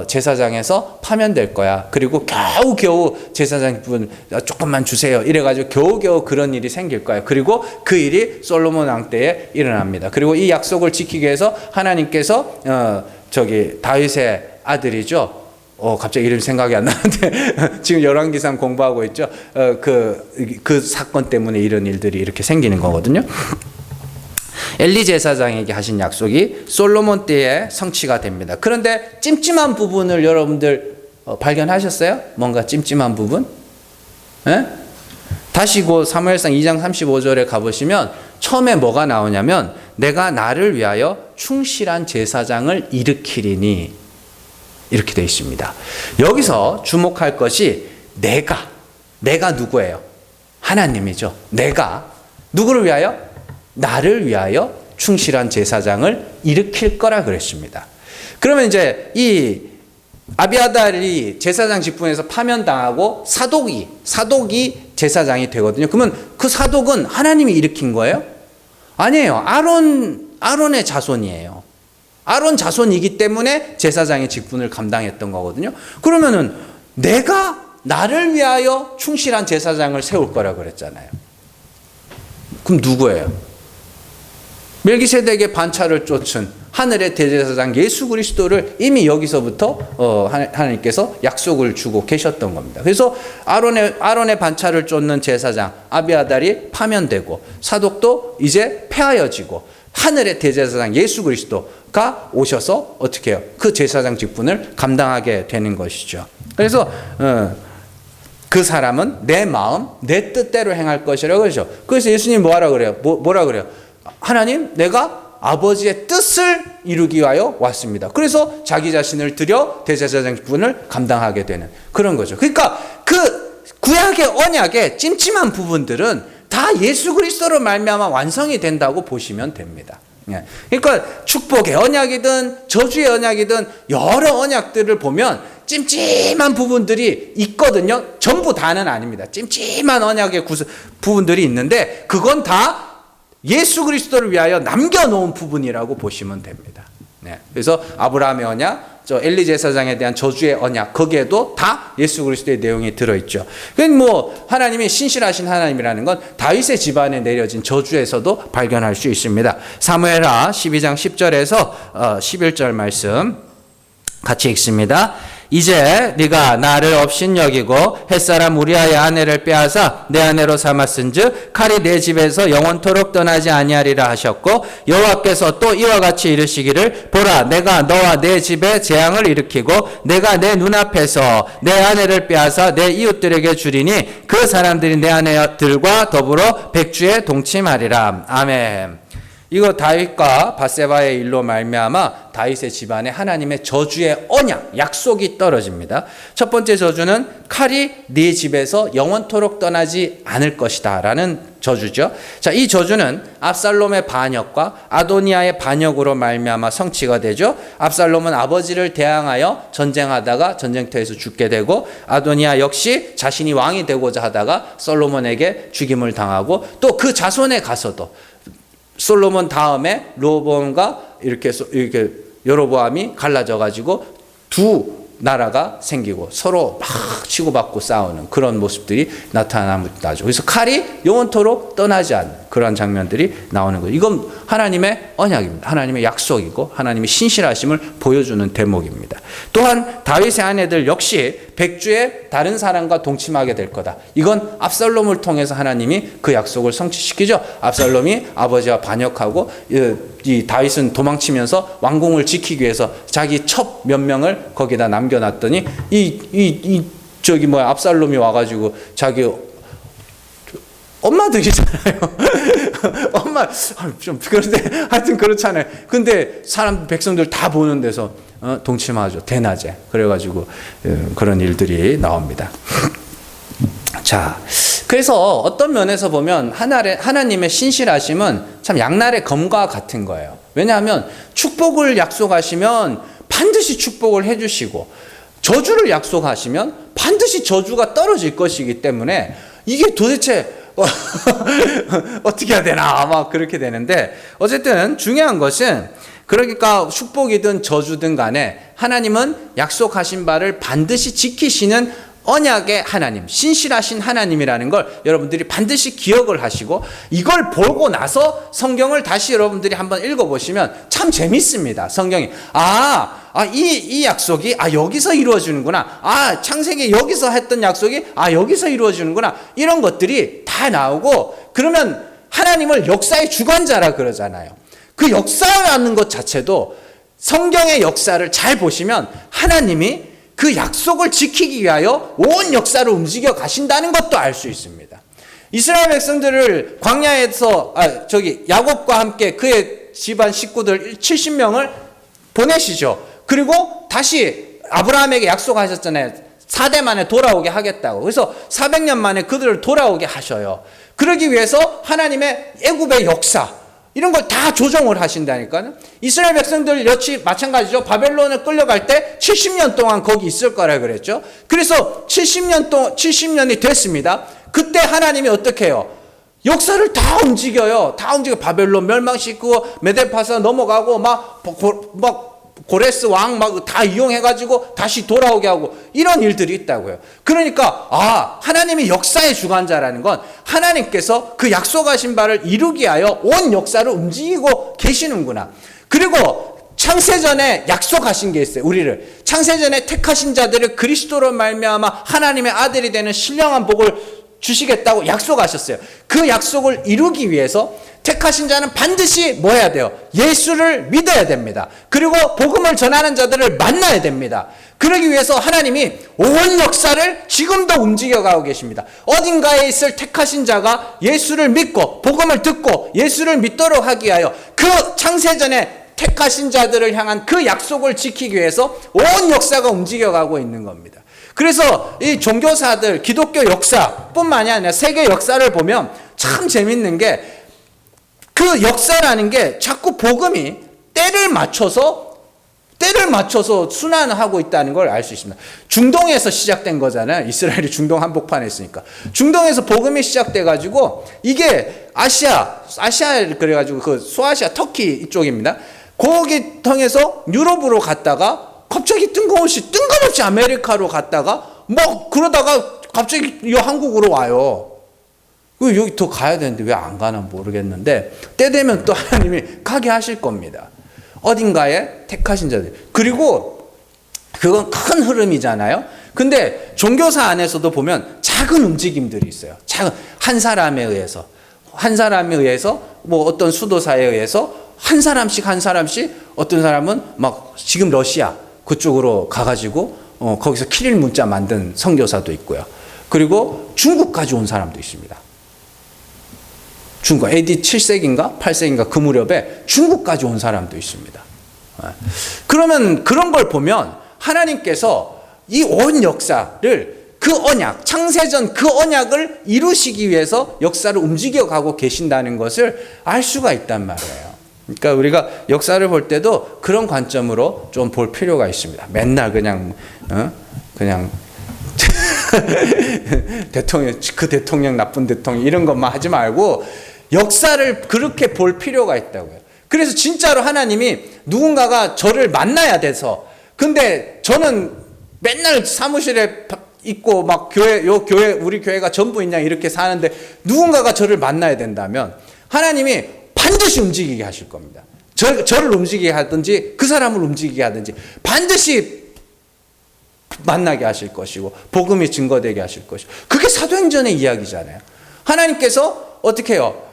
제사장에서 파면될 거야. 그리고 겨우겨우 제사장 분 조금만 주세요. 이래가지고 겨우겨우 그런 일이 생길 거야. 그리고 그 일이 솔로몬 왕 때에 일어납니다. 그리고 이 약속을 지키기 위해서 하나님께서 다윗의 아들이죠. 갑자기 이름 생각이 안 나는데 지금 열왕기상 공부하고 있죠. 그 사건 때문에 이런 일들이 이렇게 생기는 거거든요. 엘리 제사장에게 하신 약속이 솔로몬 때에 성취가 됩니다. 그런데 찜찜한 부분을 여러분들 발견하셨어요? 뭔가 찜찜한 부분? 예? 다시 그 사무엘상 2장 35절에 가보시면 처음에 뭐가 나오냐면 내가 나를 위하여 충실한 제사장을 일으키리니 이렇게 되어 있습니다. 여기서 주목할 것이 내가 누구예요? 하나님이죠. 내가 누구를 위하여? 나를 위하여 충실한 제사장을 일으킬 거라 그랬습니다. 그러면 이제 이 아비아달이 제사장 직분에서 파면당하고 사독이 제사장이 되거든요. 그러면 그 사독은 하나님이 일으킨 거예요? 아니에요. 아론의 자손이에요. 아론 자손이기 때문에 제사장의 직분을 감당했던 거거든요. 그러면은 내가 나를 위하여 충실한 제사장을 세울 거라 그랬잖아요. 그럼 누구예요? 멜기세덱의 반차를 쫓은 하늘의 대제사장 예수 그리스도를 이미 여기서부터 하나님께서 약속을 주고 계셨던 겁니다. 그래서 아론의 반차를 쫓는 제사장 아비아달이 파면되고 사독도 이제 폐하여지고 하늘의 대제사장 예수 그리스도가 오셔서 어떻게 해요? 그 제사장 직분을 감당하게 되는 것이죠. 그래서 그 사람은 내 마음 내 뜻대로 행할 것이라고 그러죠. 그래서 예수님 뭐라 그래요? 뭐라 그래요? 하나님, 내가 아버지의 뜻을 이루기 위하여 왔습니다. 그래서 자기 자신을 들여 대제사장 직분을 감당하게 되는 그런 거죠. 그러니까 그 구약의 언약의 찜찜한 부분들은 다 예수 그리스도로 말미암아 완성이 된다고 보시면 됩니다. 그러니까 축복의 언약이든 저주의 언약이든 여러 언약들을 보면 찜찜한 부분들이 있거든요. 전부 다는 아닙니다. 찜찜한 언약의 부분들이 있는데 그건 다 예수 그리스도를 위하여 남겨놓은 부분이라고 보시면 됩니다. 네. 그래서 아브라함의 언약, 저 엘리 제사장에 대한 저주의 언약, 거기에도 다 예수 그리스도의 내용이 들어있죠. 그건 뭐 하나님이 신실하신 하나님이라는 건 다윗의 집안에 내려진 저주에서도 발견할 수 있습니다. 사무엘하 12장 10절에서 11절 말씀 같이 읽습니다. 이제 네가 나를 업신여기고 햇사람 우리아의 아내를 빼앗아 내 아내로 삼았은즉 칼이 내 집에서 영원토록 떠나지 아니하리라 하셨고 여호와께서 또 이와 같이 이르시기를 보라 내가 너와 내 집에 재앙을 일으키고 내가 내 눈앞에서 내 아내를 빼앗아 내 이웃들에게 주리니 그 사람들이 내 아내들과 더불어 백주에 동침하리라. 아멘. 이거 다윗과 밧세바의 일로 말미암아 다윗의 집안에 하나님의 저주의 언약, 약속이 떨어집니다. 첫 번째 저주는 칼이 네 집에서 영원토록 떠나지 않을 것이다 라는 저주죠. 자, 이 저주는 압살롬의 반역과 아도니아의 반역으로 말미암아 성취가 되죠. 압살롬은 아버지를 대항하여 전쟁하다가 전쟁터에서 죽게 되고 아도니아 역시 자신이 왕이 되고자 하다가 솔로몬에게 죽임을 당하고 또 그 자손에 가서도 솔로몬 다음에 르호보암과 이렇게 여로보암이 갈라져 가지고 두 나라가 생기고 서로 막 치고받고 싸우는 그런 모습들이 나타나죠. 그래서 칼이 영원토록 떠나지 않는 그런 장면들이 나오는 거예요. 이건 하나님의 언약입니다. 하나님의 약속이고 하나님의 신실하심을 보여주는 대목입니다. 또한 다윗의 아내들 역시 백주에 다른 사람과 동침하게 될 거다. 이건 압살롬을 통해서 하나님이 그 약속을 성취시키죠. 압살롬이 아버지와 반역하고 이 다윗은 도망치면서 왕궁을 지키기 위해서 자기 첩 몇 명을 거기다 남겨놨더니 압살롬이 와가지고 자기 엄마들이잖아요. 엄마 좀 그런데 하여튼 그렇잖아요. 근데 사람 백성들 다 보는 데서 동침하죠. 대낮에. 그래가지고 그런 일들이 나옵니다. 자, 그래서 어떤 면에서 보면 하나님의 신실하심은 참 양날의 검과 같은 거예요. 왜냐하면 축복을 약속하시면 반드시 축복을 해주시고 저주를 약속하시면 반드시 저주가 떨어질 것이기 때문에 이게 도대체 어떻게 해야 되나 막 그렇게 되는데 어쨌든 중요한 것은 그러니까 축복이든 저주든 간에 하나님은 약속하신 바를 반드시 지키시는 언약의 하나님, 신실하신 하나님이라는 걸 여러분들이 반드시 기억을 하시고 이걸 보고 나서 성경을 다시 여러분들이 한번 읽어보시면 참 재밌습니다. 성경이 이 약속이 여기서 이루어지는구나. 창세기 여기서 했던 약속이 여기서 이루어지는구나. 이런 것들이 다 나오고 그러면 하나님을 역사의 주관자라 그러잖아요. 그 역사라는 것 자체도 성경의 역사를 잘 보시면 하나님이 그 약속을 지키기 위하여 온 역사를 움직여 가신다는 것도 알 수 있습니다. 이스라엘 백성들을 광야에서 야곱과 함께 그의 집안 식구들 70명을 보내시죠. 그리고 다시 아브라함에게 약속하셨잖아요. 4대 만에 돌아오게 하겠다고. 그래서 400년 만에 그들을 돌아오게 하셔요. 그러기 위해서 하나님의 애굽의 역사 이런 걸 다 조정을 하신다니까요. 이스라엘 백성들 역시 마찬가지죠. 바벨론을 끌려갈 때 70년 동안 거기 있을 거라 그랬죠. 그래서 70년이 됐습니다. 그때 하나님이 어떻게 해요? 역사를 다 움직여요. 바벨론 멸망시키고 메데파사 넘어가고 막 고레스 왕 막 다 이용해가지고 다시 돌아오게 하고 이런 일들이 있다고요. 그러니까 하나님이 역사의 주관자라는 건 하나님께서 그 약속하신 바를 이루기 위하여 온 역사를 움직이고 계시는구나. 그리고 창세전에 약속하신 게 있어요. 우리를 창세전에 택하신 자들을 그리스도로 말미암아 하나님의 아들이 되는 신령한 복을 주시겠다고 약속하셨어요. 그 약속을 이루기 위해서 택하신 자는 반드시 뭐 해야 돼요? 예수를 믿어야 됩니다. 그리고 복음을 전하는 자들을 만나야 됩니다. 그러기 위해서 하나님이 온 역사를 지금도 움직여가고 계십니다. 어딘가에 있을 택하신 자가 예수를 믿고 복음을 듣고 예수를 믿도록 하기 위하여 그 창세전에 택하신 자들을 향한 그 약속을 지키기 위해서 온 역사가 움직여가고 있는 겁니다. 그래서 이 종교사들 기독교 역사뿐만이 아니라 세계 역사를 보면 참 재밌는 게 그 역사라는 게 자꾸 복음이 때를 맞춰서 순환하고 있다는 걸 알 수 있습니다. 중동에서 시작된 거잖아요. 이스라엘이 중동 한복판에 있으니까. 중동에서 복음이 시작돼가지고 이게 아시아 그래가지고 그 소아시아 터키 이쪽입니다. 거기 통해서 유럽으로 갔다가 갑자기 뜬금없이 아메리카로 갔다가 뭐 그러다가 갑자기 이 한국으로 와요. 여기 더 가야 되는데 왜 안 가나 모르겠는데 때 되면 또 하나님이 가게 하실 겁니다. 어딘가에 택하신 자들. 그리고 그건 큰 흐름이잖아요. 근데 종교사 안에서도 보면 작은 움직임들이 있어요. 작은 한 사람에 의해서 뭐 어떤 수도사에 의해서 한 사람씩 어떤 사람은 막 지금 러시아 그쪽으로 가가지고 거기서 키릴 문자 만든 선교사도 있고요. 그리고 중국까지 온 사람도 있습니다. 중국 AD 7세기인가 8세기인가 그 무렵에 중국까지 온 사람도 있습니다. 그러면 그런 걸 보면 하나님께서 이 온 역사를 그 언약, 창세전 그 언약을 이루시기 위해서 역사를 움직여가고 계신다는 것을 알 수가 있단 말이에요. 그러니까 우리가 역사를 볼 때도 그런 관점으로 좀 볼 필요가 있습니다. 맨날 그냥 그 대통령 나쁜 대통령 이런 것만 하지 말고 역사를 그렇게 볼 필요가 있다고요. 그래서 진짜로 하나님이 누군가가 저를 만나야 돼서 근데 저는 맨날 사무실에 있고 막 우리 교회가 전부 있냐 이렇게 사는데 누군가가 저를 만나야 된다면 하나님이 반드시 움직이게 하실 겁니다. 저를 움직이게 하든지 그 사람을 움직이게 하든지 반드시 만나게 하실 것이고 복음이 증거되게 하실 것이고 그게 사도행전의 이야기잖아요. 하나님께서 어떻게 해요?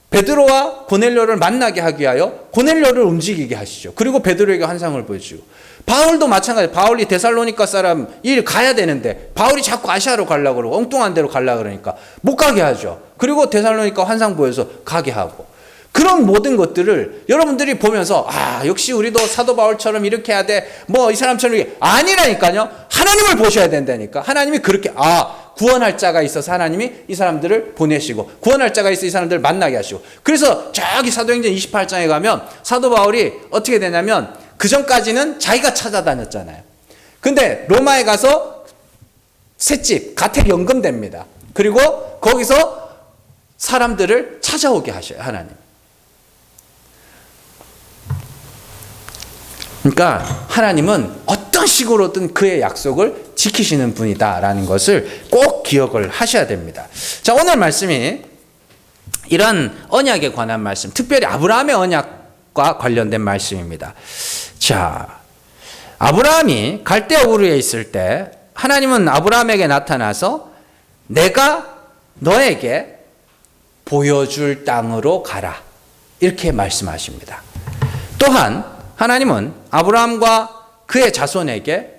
베드로와 고넬료를 만나게 하기 위하여 고넬료를 움직이게 하시죠. 그리고 베드로에게 환상을 보여주고 바울도 마찬가지. 바울이 데살로니가 사람 일 가야 되는데 바울이 자꾸 아시아로 가려고 그러고 엉뚱한 데로 가려고 그러니까 못 가게 하죠. 그리고 데살로니가 환상 보여서 가게 하고 그런 모든 것들을 여러분들이 보면서 역시 우리도 사도 바울처럼 이렇게 해야 돼. 뭐 이 사람처럼 이렇게 아니라니까요. 하나님을 보셔야 된다니까. 하나님이 그렇게 구원할 자가 있어서 하나님이 이 사람들을 보내시고 구원할 자가 있어 이 사람들을 만나게 하시고 그래서 저기 사도행전 28장에 가면 사도 바울이 어떻게 되냐면 그 전까지는 자기가 찾아다녔잖아요. 근데 로마에 가서 셋집 가택 연금됩니다. 그리고 거기서 사람들을 찾아오게 하셔요. 하나님. 그러니까 하나님은 어떤 식으로든 그의 약속을 지키시는 분이다라는 것을 꼭 기억을 하셔야 됩니다. 자, 오늘 말씀이 이런 언약에 관한 말씀, 특별히 아브라함의 언약과 관련된 말씀입니다. 자, 아브라함이 갈대아 우르에 있을 때 하나님은 아브라함에게 나타나서 내가 너에게 보여줄 땅으로 가라 이렇게 말씀하십니다. 또한 하나님은 아브라함과 그의 자손에게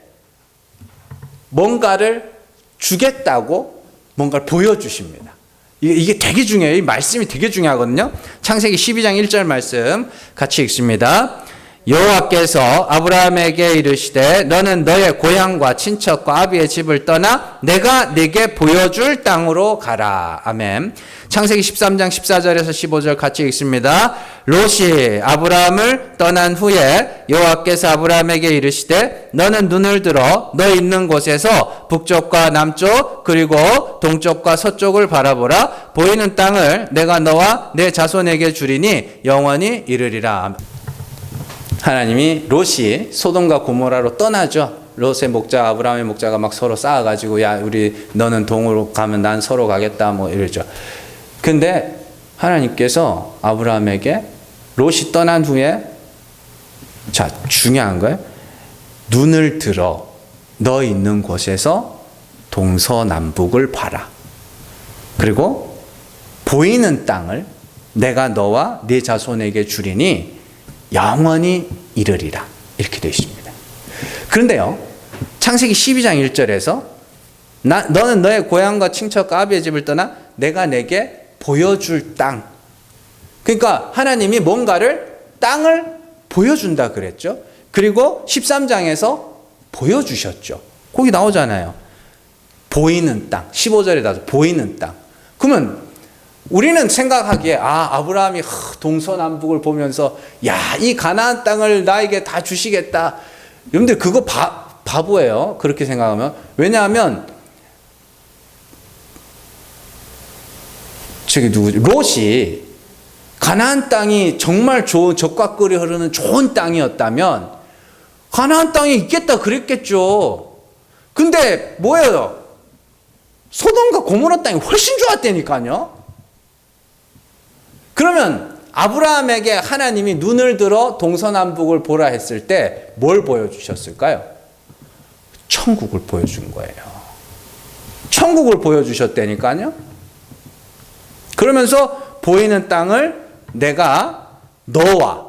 뭔가를 주겠다고 뭔가를 보여주십니다. 이게 되게 중요해요. 이 말씀이 되게 중요하거든요. 창세기 12장 1절 말씀 같이 읽습니다. 여호와께서 아브라함에게 이르시되 너는 너의 고향과 친척과 아비의 집을 떠나 내가 네게 보여줄 땅으로 가라. 아멘. 창세기 13장 14절에서 15절 같이 읽습니다. 롯이 아브라함을 떠난 후에 여호와께서 아브라함에게 이르시되 너는 눈을 들어 너 있는 곳에서 북쪽과 남쪽 그리고 동쪽과 서쪽을 바라보라. 보이는 땅을 내가 너와 내 자손에게 주리니 영원히 이르리라. 하나님이 롯이 소돔과 고모라로 떠나죠. 롯의 목자 아브라함의 목자가 막 서로 싸워가지고 야 우리 너는 동으로 가면 난 서로 가겠다 뭐 이러죠. 근데 하나님께서 아브라함에게 롯이 떠난 후에 자 중요한 거예요. 눈을 들어 너 있는 곳에서 동서남북을 봐라. 그리고 보이는 땅을 내가 너와 네 자손에게 주리니 영원히 이르리라. 이렇게 되어 있습니다. 그런데요. 창세기 12장 1절에서 너는 너의 고향과 친척과 아비의 집을 떠나 내가 내게 보여줄 땅. 그러니까 하나님이 뭔가를 땅을 보여준다 그랬죠. 그리고 13장에서 보여주셨죠. 거기 나오잖아요. 보이는 땅. 15절에 나와서 보이는 땅. 그러면 우리는 생각하기에 아브라함이 동서남북을 보면서 야, 이 가나안 땅을 나에게 다 주시겠다. 여러분들 그거 바보예요. 그렇게 생각하면. 왜냐하면 저기 누구지? 롯이 가나안 땅이 정말 좋은 젖과 꿀이 흐르는 좋은 땅이었다면 가나안 땅에 있겠다 그랬겠죠. 근데 뭐예요? 소돔과 고모라 땅이 훨씬 좋았다니까요. 그러면 아브라함에게 하나님이 눈을 들어 동서남북을 보라 했을 때 뭘 보여주셨을까요? 천국을 보여준 거예요. 천국을 보여주셨다니까요. 그러면서 보이는 땅을 내가 너와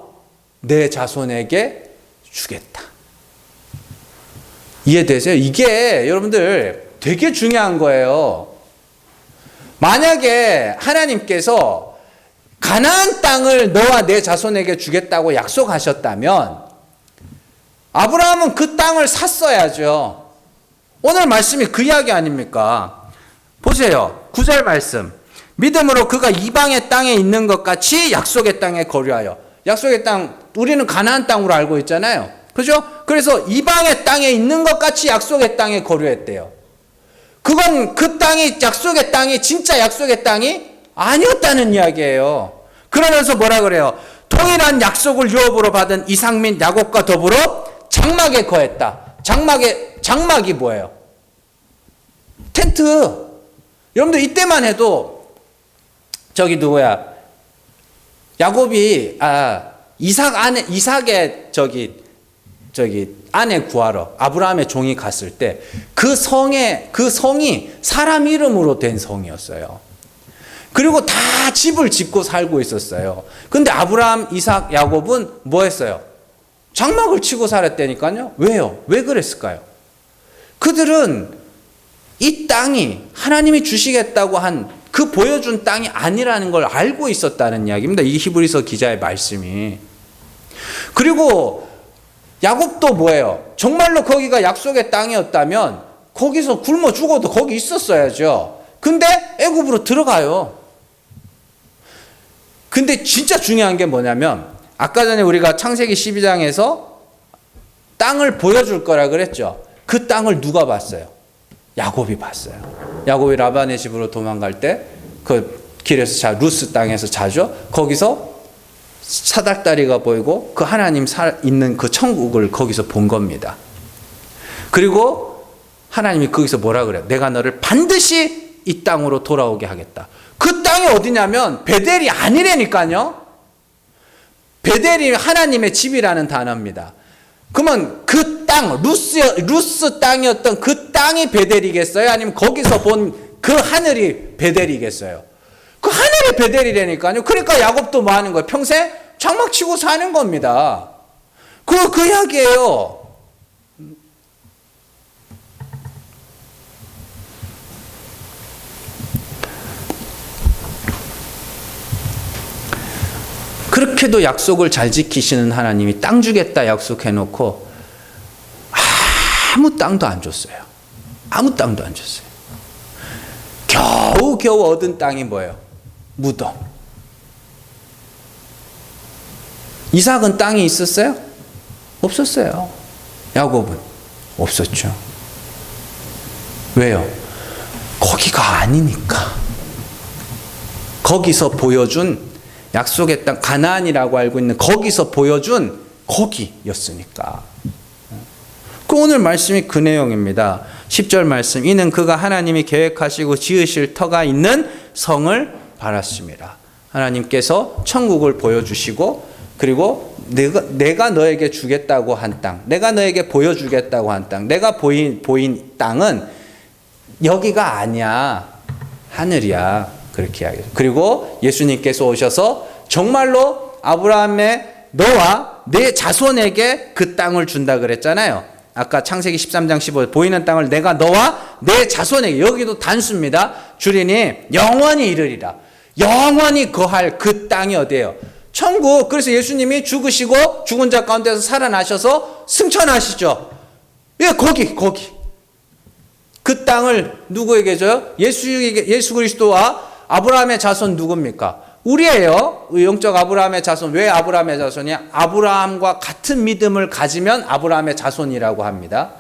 내 자손에게 주겠다. 이해되세요? 이게 여러분들 되게 중요한 거예요. 만약에 하나님께서 가나안 땅을 너와 내 자손에게 주겠다고 약속하셨다면 아브라함은 그 땅을 샀어야죠. 오늘 말씀이 그 이야기 아닙니까? 보세요. 9절 말씀. 믿음으로 그가 이방의 땅에 있는 것 같이 약속의 땅에 거류하여. 약속의 땅, 우리는 가나안 땅으로 알고 있잖아요. 그죠? 그래서 이방의 땅에 있는 것 같이 약속의 땅에 거류했대요. 그건 그 땅이, 약속의 땅이 진짜 약속의 땅이 아니었다는 이야기예요. 그러면서 뭐라 그래요? 통일한 약속을 유업으로 받은 이삭 및 야곱과 더불어 장막에 거했다. 장막이 뭐예요? 텐트. 여러분들 이때만 해도 저기 누구야? 야곱이 이삭의 저기 아내 구하러 아브라함의 종이 갔을 때 그 성이 사람 이름으로 된 성이었어요. 그리고 다 집을 짓고 살고 있었어요. 근데 아브라함, 이삭, 야곱은 뭐 했어요? 장막을 치고 살았다니까요. 왜요? 왜 그랬을까요? 그들은 이 땅이 하나님이 주시겠다고 한 그 보여준 땅이 아니라는 걸 알고 있었다는 이야기입니다. 이 히브리서 기자의 말씀이. 그리고 야곱도 뭐예요? 정말로 거기가 약속의 땅이었다면 거기서 굶어 죽어도 거기 있었어야죠. 근데 애굽으로 들어가요. 근데 진짜 중요한 게 뭐냐면 아까 전에 우리가 창세기 12장에서 땅을 보여줄 거라 그랬죠. 그 땅을 누가 봤어요? 야곱이 봤어요. 야곱이 라반의 집으로 도망갈 때 그 길에서 루스 땅에서 자죠. 거기서 사닥다리가 보이고 그 하나님 있는 그 천국을 거기서 본 겁니다. 그리고 하나님이 거기서 뭐라 그래요? 내가 너를 반드시 이 땅으로 돌아오게 하겠다. 그 땅이 어디냐면 베델이 아니라니까요. 베델이 하나님의 집이라는 단어입니다. 그러면 그 땅, 루스 땅이었던 그 땅이 베델이겠어요? 아니면 거기서 본 그 하늘이 베델이겠어요? 그 하늘이 베델이라니까요. 그러니까 야곱도 뭐 하는 거예요? 평생 장막 치고 사는 겁니다. 그 이야기예요. 그렇게도 약속을 잘 지키시는 하나님이 땅 주겠다 약속해놓고 아무 땅도 안 줬어요. 아무 땅도 안 줬어요. 겨우 얻은 땅이 뭐예요? 무덤. 이삭은 땅이 있었어요? 없었어요. 야곱은 없었죠. 왜요? 거기가 아니니까. 거기서 보여준 약속의 땅 가나안이라고 알고 있는 거기서 보여준 거기였으니까. 그 오늘 말씀이 그 내용입니다. 10절 말씀. 이는 그가 하나님이 계획하시고 지으실 터가 있는 성을 바랐습니다. 하나님께서 천국을 보여주시고 그리고 내가 너에게 주겠다고 한 땅, 내가 너에게 보여주겠다고 한 땅, 내가 보인 땅은 여기가 아니야. 하늘이야. 그렇게 이야기해요. 그리고 예수님께서 오셔서 정말로 아브라함의 너와 내 자손에게 그 땅을 준다 그랬잖아요. 아까 창세기 13장 15절 보이는 땅을 내가 너와 내 자손에게, 여기도 단수입니다. 줄이니 영원히 이르리라. 영원히 거할 그 땅이 어디예요? 천국. 그래서 예수님이 죽으시고 죽은 자 가운데서 살아나셔서 승천하시죠. 예, 거기. 그 땅을 누구에게 줘요? 예수 그리스도와 아브라함의 자손 누굽니까? 우리예요. 영적 아브라함의 자손. 왜 아브라함의 자손이야? 아브라함과 같은 믿음을 가지면 아브라함의 자손이라고 합니다.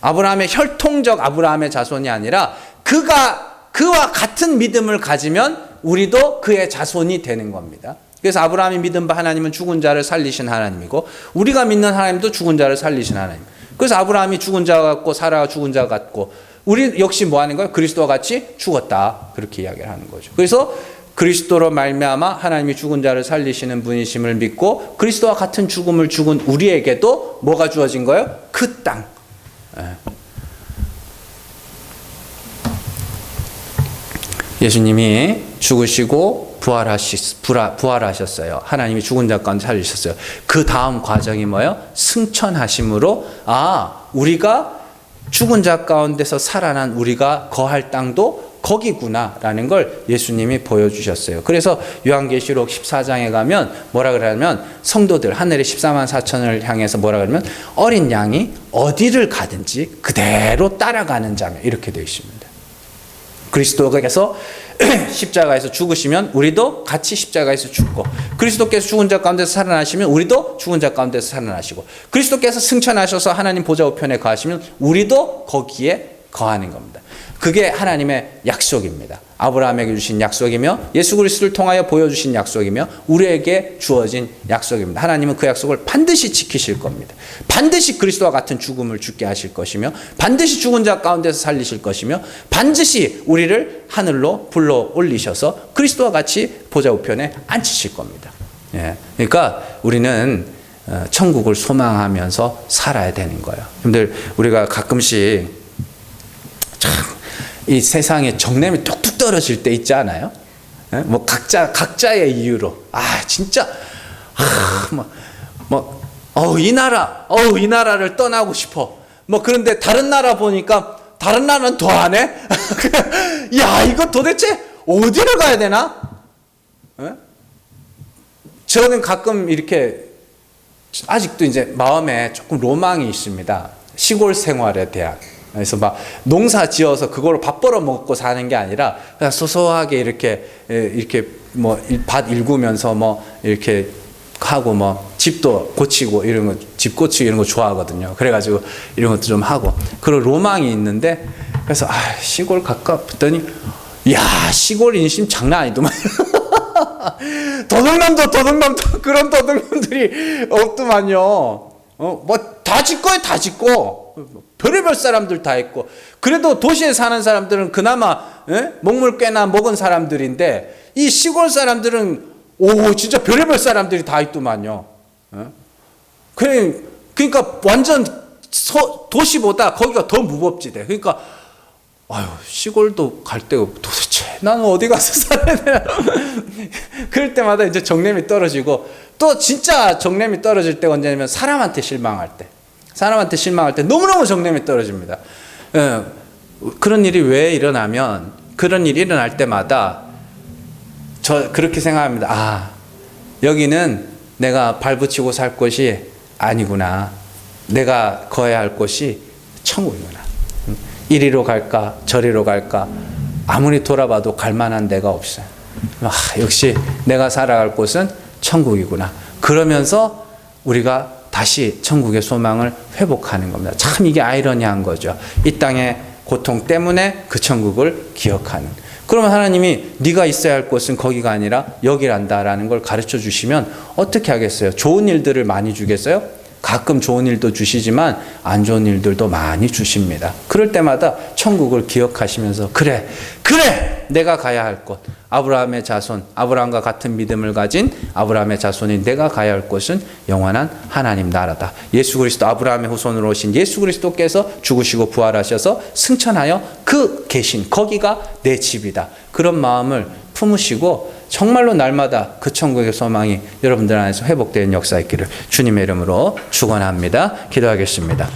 아브라함의 혈통적 아브라함의 자손이 아니라 그와 같은 믿음을 가지면 우리도 그의 자손이 되는 겁니다. 그래서 아브라함이 믿은 바 하나님은 죽은 자를 살리신 하나님이고 우리가 믿는 하나님도 죽은 자를 살리신 하나님. 그래서 아브라함이 죽은 자 같고 사라가 죽은 자 같고 우리 역시 뭐 하는 거예요? 그리스도와 같이 죽었다. 그렇게 이야기를 하는 거죠. 그래서 그리스도로 말미암아 하나님이 죽은 자를 살리시는 분이심을 믿고 그리스도와 같은 죽음을 죽은 우리에게도 뭐가 주어진 거예요? 그 땅. 예수님이 죽으시고 부활하셨어요. 하나님이 죽은 자 가운데 살리셨어요. 그 다음 과정이 뭐예요? 승천하심으로 우리가 죽은 자 가운데서 살아난 우리가 거할 땅도 거기구나라는 걸 예수님이 보여주셨어요. 그래서 요한계시록 14장에 가면 뭐라 그러냐면 성도들 하늘의 14만 4천을 향해서 뭐라 그러면 어린 양이 어디를 가든지 그대로 따라가는 자며 이렇게 되어 있습니다. 그리스도께서 십자가에서 죽으시면 우리도 같이 십자가에서 죽고 그리스도께서 죽은 자 가운데서 살아나시면 우리도 죽은 자 가운데서 살아나시고 그리스도께서 승천하셔서 하나님 보좌 우편에 거하시면 우리도 거기에 거하는 겁니다. 그게 하나님의 약속입니다. 아브라함에게 주신 약속이며 예수 그리스도를 통하여 보여주신 약속이며 우리에게 주어진 약속입니다. 하나님은 그 약속을 반드시 지키실 겁니다. 반드시 그리스도와 같은 죽음을 죽게 하실 것이며 반드시 죽은 자 가운데서 살리실 것이며 반드시 우리를 하늘로 불러 올리셔서 그리스도와 같이 보좌 우편에 앉히실 겁니다. 그러니까 우리는 천국을 소망하면서 살아야 되는 거예요. 여러분들 우리가 가끔씩 참 이 세상에 정냄이 뚝뚝 떨어질 때 있지 않아요? 뭐 각자의 이유로 진짜 이 나라를 떠나고 싶어. 뭐 그런데 다른 나라 보니까 다른 나라는 더 안 해? 야, 이거 도대체 어디를 가야 되나? 저는 가끔 이렇게 아직도 이제 마음에 조금 로망이 있습니다. 시골 생활에 대한. 그래서 막 농사 지어서 그걸 밥 벌어 먹고 사는 게 아니라 그냥 소소하게 이렇게 뭐 밭 일구면서 뭐 이렇게 하고 뭐 집도 고치고 이런 거 집 고치고 이런 거 좋아하거든요. 그래가지고 이런 것도 좀 하고 그런 로망이 있는데 그래서 시골 가깝더니 야, 시골 인심 장난 아니더만. 도둑놈도 그런 도둑놈들이 없더만요. 뭐 다 짓고요, 다 짓고 별의별 사람들 다 있고 그래도 도시에 사는 사람들은 그나마 먹물 꽤나 먹은 사람들인데 이 시골 사람들은 진짜 별의별 사람들이 다 있더만요. 그러니까 완전 도시보다 거기가 더 무법지대. 그러니까 시골도 갈 데가 도대체 나는 어디 가서 살아야 되나. 그럴 때마다 이제 정냄이 떨어지고 또 진짜 정냄이 떨어질 때가 언제냐면 사람한테 실망할 때 너무너무 정냄이 떨어집니다. 그런 일이 왜 일어나면 그런 일이 일어날 때마다 저 그렇게 생각합니다. 여기는 내가 발붙이고 살 곳이 아니구나. 내가 거해야 할 곳이 천국이구나. 이리로 갈까 저리로 갈까 아무리 돌아봐도 갈 만한 데가 없어요. 역시 내가 살아갈 곳은 천국이구나. 그러면서 우리가 다시 천국의 소망을 회복하는 겁니다. 참 이게 아이러니한 거죠. 이 땅의 고통 때문에 그 천국을 기억하는. 그러면 하나님이 네가 있어야 할 곳은 거기가 아니라 여기란다라는 걸 가르쳐 주시면 어떻게 하겠어요? 좋은 일들을 많이 주겠어요? 가끔 좋은 일도 주시지만 안 좋은 일들도 많이 주십니다. 그럴 때마다 천국을 기억하시면서 그래 내가 가야 할 곳, 아브라함의 자손, 아브라함과 같은 믿음을 가진 아브라함의 자손인 내가 가야 할 곳은 영원한 하나님 나라다. 예수 그리스도 아브라함의 후손으로 오신 예수 그리스도께서 죽으시고 부활하셔서 승천하여 그 계신 거기가 내 집이다. 그런 마음을 품으시고 정말로 날마다 그 천국의 소망이 여러분들 안에서 회복되는 역사 있기를 주님의 이름으로 축원합니다. 기도하겠습니다.